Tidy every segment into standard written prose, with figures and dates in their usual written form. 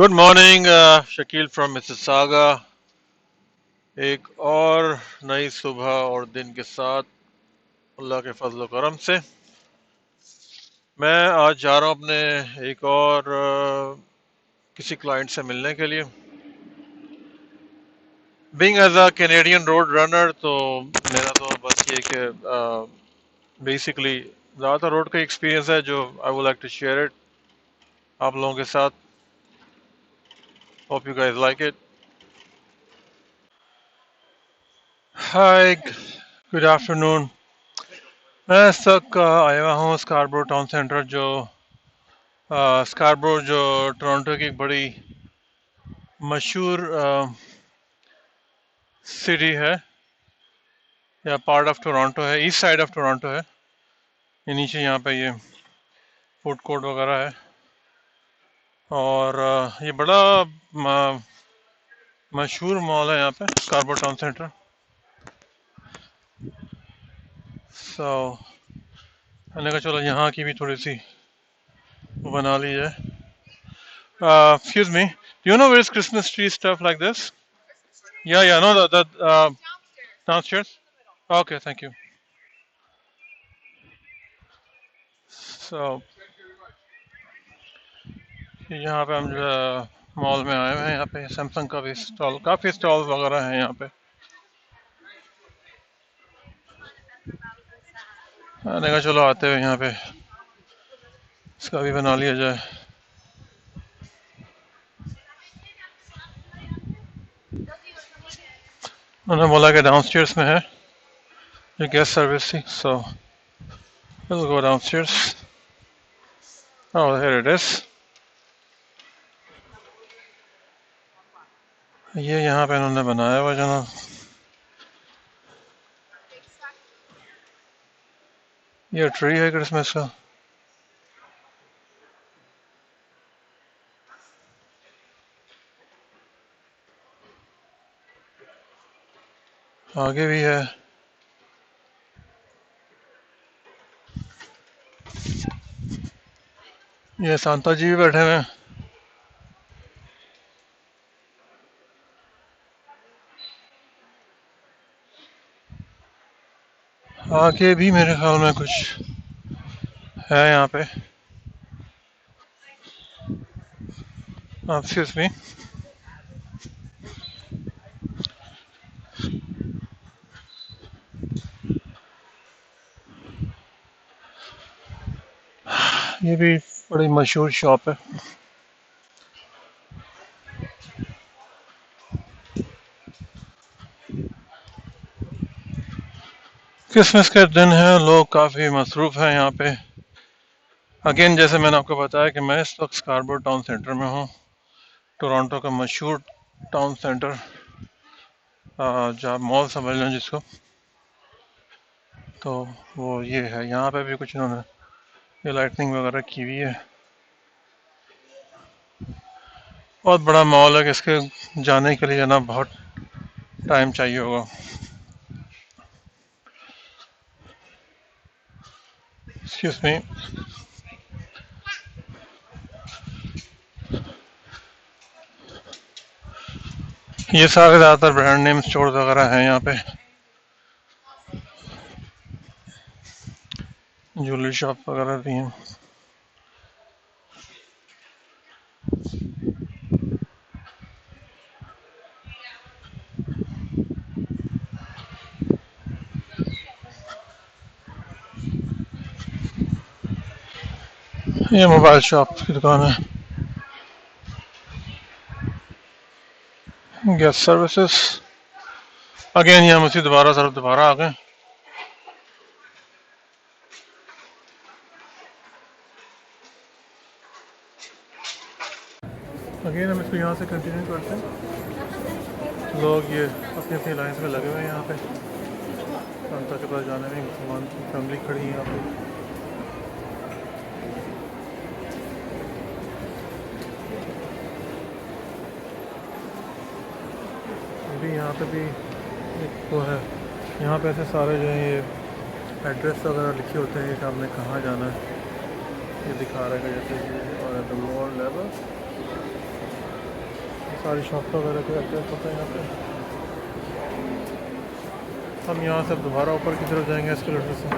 Good morning Shakeel from Mississauga. एक और नई सुबह और दिन के साथ अल्लाह के फजल करम से मैं आज जा रहा हूँ अपने एक और किसी क्लाइंट से मिलने के लिए। Being as a Canadian road runner, तो मेरा तो बस ये कि बेसिकली ज़्यादातर रोड का एक्सपीरियंस है जो I would like to share it आप लोगों के साथ। Hope you guys like it. Hi, good afternoon. मैं इस वक्त आया हुआ हूँ स्कारब्रो टाउन सेंटर, जो स्कारब्रो जो टोरंटो की एक बड़ी मशहूर सिटी है या पार्ट ऑफ टोरंटो है, ईस्ट साइड ऑफ टोरंटो है। ये नीचे यहाँ पे ये फूड कोर्ट वगैरह है और ये बड़ा मशहूर मॉल है यहाँ पे, स्कारब्रो टाउन सेंटर। सो मैंने कहा चलो यहाँ की भी थोड़ी सी वो बना ली जाए। Excuse me, do you know where is Christmas tree stuff like this? Yeah, no, the downstairs. Okay, thank you. So यहाँ पे हम जो मॉल में आए हुए हैं, यहाँ पे सैमसंग का भी स्टॉल, काफ़ी स्टॉल वगैरह हैं यहाँ पे। मैंने कहा चलो आते हुए यहाँ पे इसका भी बना लिया जाए। उन्होंने बोला कि डाउनस्टेयर्स में है जो गेस्ट सर्विस थी, so will go downstairs. Oh, here it is. ये यहाँ पे इन्होंने बनाया हुआ जनाब, ये ट्री है क्रिसमस का। आगे भी है। ये सांता जी भी बैठे हुए हैं। आगे भी मेरे ख्याल में कुछ है यहाँ पे। Excuse me. ये भी बड़ी मशहूर शॉप है। क्रिसमस के दिन है, लोग काफ़ी मसरूफ़ हैं यहाँ पे। अगेन, जैसे मैंने आपको बताया कि मैं इस वक्त स्कारबरो टाउन सेंटर में हूँ, टोरंटो का मशहूर टाउन सेंटर, जहाँ मॉल समझ लें जिसको। तो वो ये है, यहाँ पे भी कुछ इन्होंने ये लाइटनिंग वगैरह की हुई है। बहुत बड़ा मॉल है कि इसके जाने के लिए जनाब बहुत टाइम चाहिए होगा। Excuse me. ये सारे ज़्यादातर ब्रांड नेम स्टोर वगैरह हैं यहाँ पे, ज्वेलरी शॉप वगैरह भी हैं। ये मोबाइल शॉप की दुकान है। Guest services. अगेन ये हम उसी दोबारा आ गए। अगेन हम इसको यहाँ से कंटिन्यू करते हैं। लोग ये अपनी अपनी लाइन में लगे हुए हैं यहाँ पे, सांता के पास जाने में मुसलमान की फैमिली खड़ी है यहाँ पे। अभी यहाँ पे भी एक वो है, यहाँ पे ऐसे सारे जो हैं ये एड्रेस वगैरह लिखे होते हैं कि आपने कहाँ जाना है, ये दिखा रहा है कि जैसे कि और द मोर लेवल सारी शॉप वगैरह के एड्रेस होते हैं यहाँ पे। हम यहाँ से दोबारा ऊपर की तरफ जाएंगे एस्केलेटर से।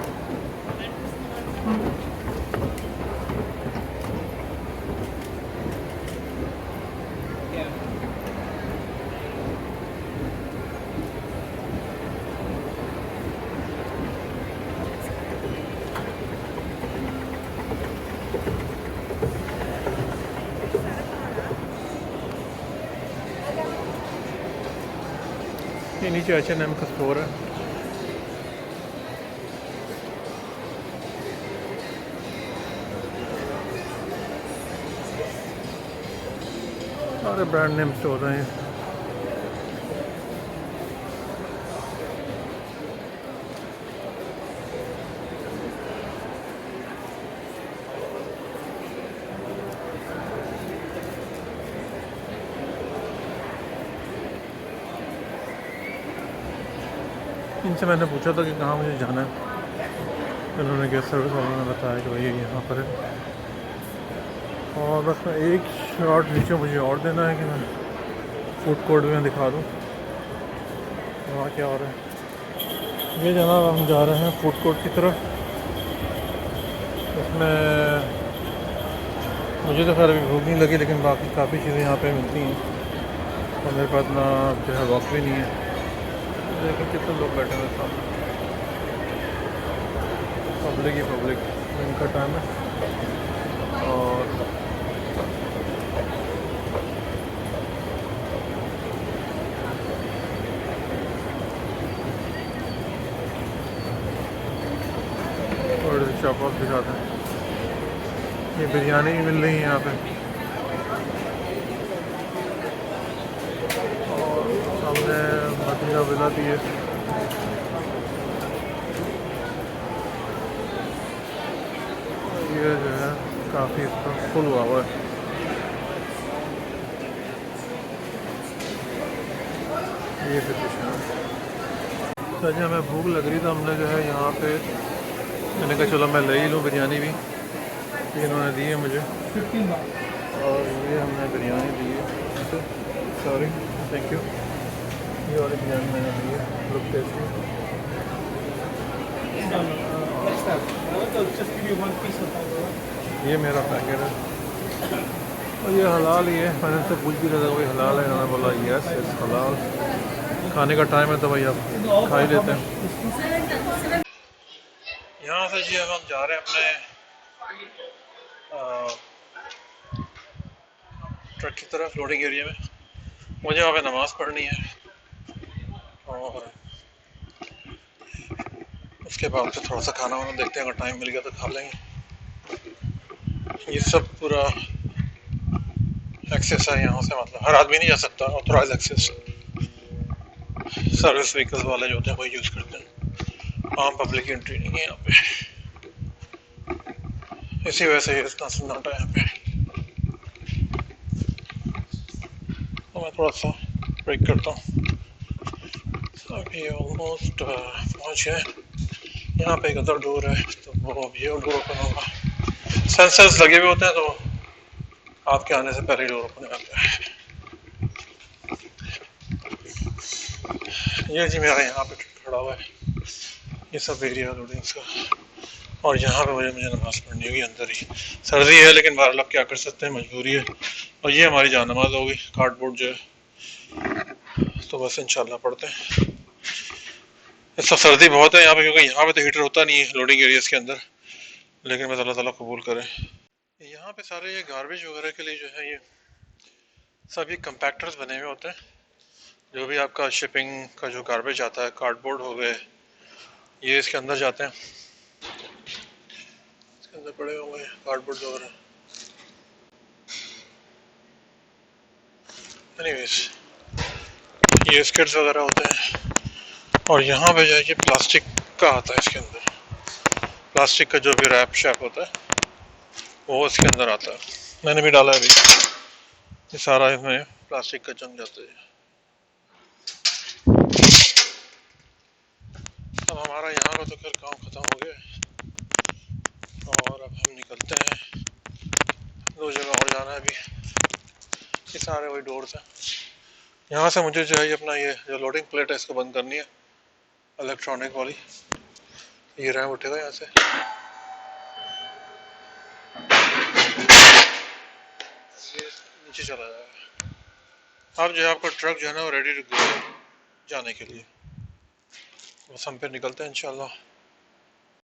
ये नीचे H&M का स्टोर है। सारे ब्रांड नेम स्टोर हैं। इनसे मैंने पूछा था कि कहाँ मुझे जाना है, इन्होंने गैस सर्विस वालों ने बताया कि भाई यहाँ पर है। और बस मैं एक शॉट नीचे मुझे और देना है कि मैं फूड कोर्ट में दिखा दूँ वहाँ क्या हो रहा है। ये जनाब हम जा रहे हैं फूड कोर्ट की तरफ। इसमें मुझे तो खैर अभी भूख नहीं लगी, लेकिन बाकी काफ़ी चीज़ें यहाँ पे मिलती हैं और मेरे पास ना जो है वक्त भी नहीं है। लेकिन कितने लोग बैठे हैं सामने, पब्लिक ही पब्लिक। दिन का टाइम है और शॉप ऑफ दिखाते हैं। ये बिरयानी भी मिल रही है यहाँ पे और सामने मदीना विला भी है। ये जो है काफ़ी इसका फुल हुआ हुआ है। ये पोजीशन है। तो जब हमें भूख लग रही था, हमने जो है यहाँ पे मैंने कहा चलो मैं ले ही लूँ बिरयानी भी। ये इन्होंने दी है मुझे और ये हमने बिरयानी दी है। Sorry, thank you. ये वाली बिरयानी मैंने दी है, लुक टेस्टी। ये मेरा पैकेट है और ये हलाल ही है। मैंने तो पूछ भी रहा था कोई हलाल है, इन्होंने बोला यस यस हलाल। खाने का टाइम है तो भाई आप खा ही लेते हैं। यहाँ से जी अब हम जा रहे हैं अपने ट्रक की तरफ, लोडिंग एरिया में। मुझे वहाँ पे नमाज़ पढ़नी है और उसके बाद से थोड़ा सा खाना वाना देखते हैं, अगर टाइम मिल गया तो खा लेंगे। ये सब पूरा एक्सेस है यहाँ से, मतलब हर आदमी नहीं जा सकता। ऑथोराइज एक्सेस सर्विस व्हीकल्स वाले जो होते हैं वही यूज़ करते हैं, आम पब्लिक की एंट्री नहीं है यहाँ पे। इसी वजह से इतना सन्नाटा है यहाँ पे। तो मैं थोड़ा सा ब्रेक करता हूँ। अभी ऑलमोस्ट पहुँच गए। यहाँ पे एक अदर डोर है तो वो ये डोर ओपन होगा। सेंसर्स लगे हुए होते हैं तो आपके आने से पहले डोर ओपन हो जाता है। ये जी मेरा यहाँ पे खड़ा हुआ है, ये सब एरिया लोडिंग्स का। और यहाँ पे मुझे नमाज़ पढ़नी होगी अंदर ही। सर्दी है लेकिन बाहर लोग क्या कर सकते हैं, मजबूरी है। और ये हमारी जान नमाज होगी, कार्डबोर्ड जो है। तो बस इंशाल्लाह पढ़ते हैं। इस सब सर्दी बहुत है यहाँ पे, क्योंकि यहाँ पे तो हीटर होता नहीं है लोडिंग एरियाज के अंदर। लेकिन बस अल्लाह ताला कबूल करे। यहाँ पे सारे ये गार्बेज वगैरह के लिए जो है ये सभी कंपैक्टर्स बने हुए होते हैं। जो भी आपका शिपिंग का जो गार्बेज आता है, कार्डबोर्ड हो गए, ये इसके अंदर जाते हैं। इसके अंदर पड़े होंगे कार्डबोर्ड वगैरह। एनीवेज ये स्किट्स वगैरह होते हैं। और यहाँ पे जो है ये प्लास्टिक का आता है। इसके अंदर प्लास्टिक का जो भी रैप शैप होता है वो इसके अंदर आता है। मैंने भी डाला है अभी। ये सारा इसमें प्लास्टिक का जंग जाता है। अब हमारा यहाँ का तो खैर काम ख़त्म हो गया और अब हम निकलते हैं। 2 जगह और जाना है अभी। ये सारे वही डोर्स हैं। यहाँ से मुझे जो है ये अपना ये जो लोडिंग प्लेट है इसको बंद करनी है, इलेक्ट्रॉनिक वाली। ये रैम उठेगा यहाँ से, ये नीचे चला जाएगा। अब जो है आपका ट्रक जो है ना वो रेडी टू गो जाने के लिए। बस हम फिर निकलते हैं इंशाल्लाह।